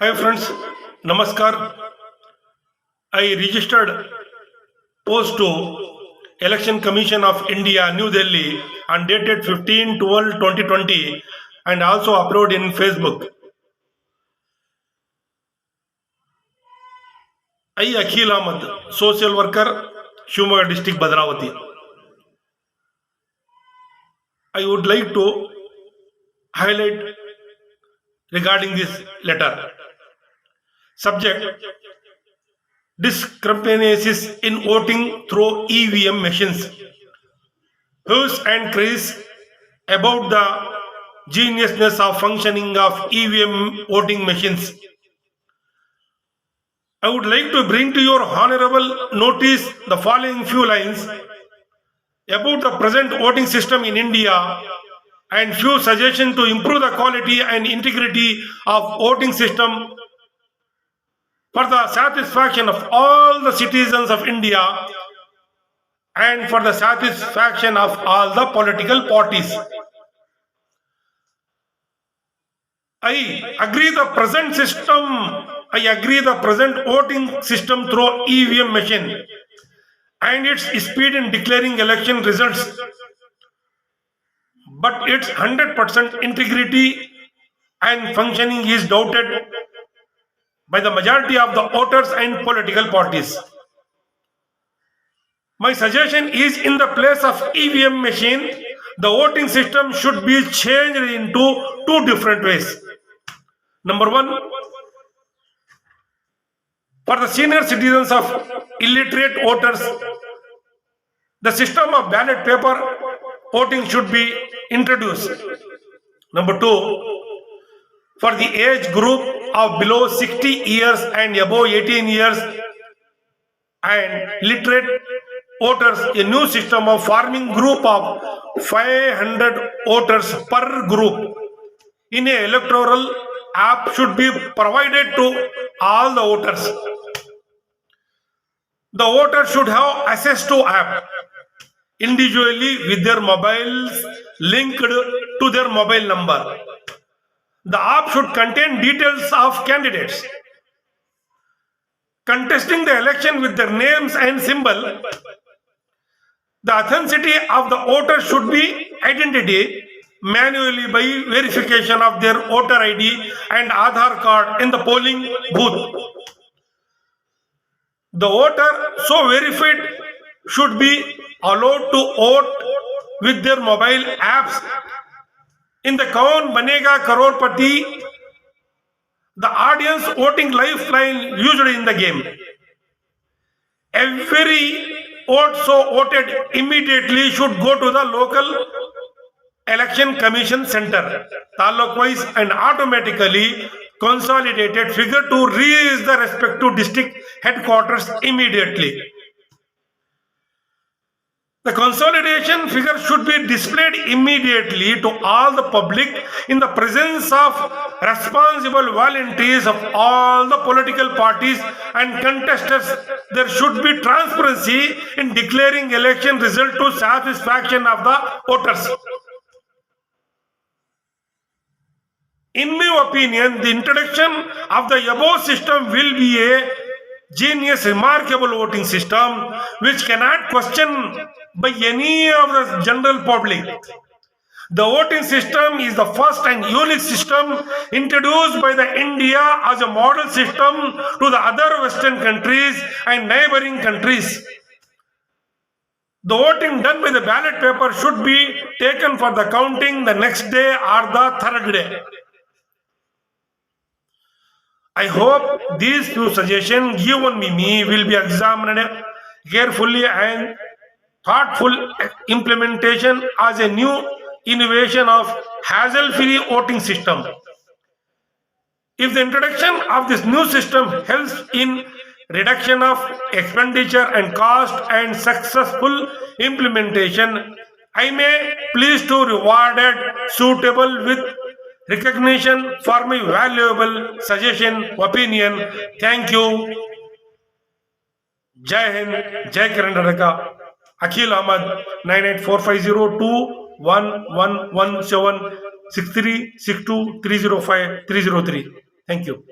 Hi friends, Namaskar. I registered post to Election Commission of India, New Delhi on dated 15/12/2020 and also upload in Facebook. I Akhil Ahmad, social worker, Shumaga district, Bhadravati. I would like to highlight regarding this letter. Subject: discrepancies in voting through EVM machines. Hues and cries about the geniusness of functioning of EVM voting machines. I would like to bring to your honorable notice the following few lines about the present voting system in India and few suggestions to improve the quality and integrity of voting system for the satisfaction of all the citizens of India and for the satisfaction of all the political parties. I agree the present voting system through EVM machine and its speed in declaring election results, but its 100% integrity and functioning is doubted by the majority of the voters and political parties. My suggestion is, in the place of EVM machine, the voting system should be changed into two different ways. Number one, for the senior citizens of illiterate voters, the system of ballot paper voting should be introduced. Number two, for the age group of below 60 years and above 18 years and literate voters, a new system of forming group of 500 voters per group in a electoral app should be provided to all the voters. The voter should have access to app individually with their mobiles linked to their mobile number. The app should contain details of candidates contesting the election with their names and symbol. The authenticity of the voter should be identity manually by verification of their voter ID and Aadhaar card in the polling booth. The voter so verified should be allowed to vote with their mobile apps in the Kaun Banega Crorepati, the audience voting lifeline used in the game. Every vote so voted immediately should go to the local election commission center, taluk wise, and automatically consolidated figure to reach the respective district headquarters immediately. The consolidation figure should be displayed immediately to all the public in the presence of responsible volunteers of all the political parties and contestants. There should be transparency in declaring election result to satisfaction of the voters. In my opinion, the introduction of the above system will be a genius, remarkable voting system which cannot question by any of the general public. The voting system is the first and unique system introduced by the India as a model system to the other Western countries and neighboring countries. The voting done by the ballot paper should be taken for the counting the next day or the third day. I hope these few suggestions given by me will be examined carefully and thoughtful implementation as a new innovation of hassle-free voting system. If the introduction of this new system helps in reduction of expenditure and cost and successful implementation, I may please to rewarded suitable with recognition for my valuable suggestion, opinion. Thank you. Jai Hind, Jai Karnataka. Akhil Ahmad, 98450211176362305303. Thank you.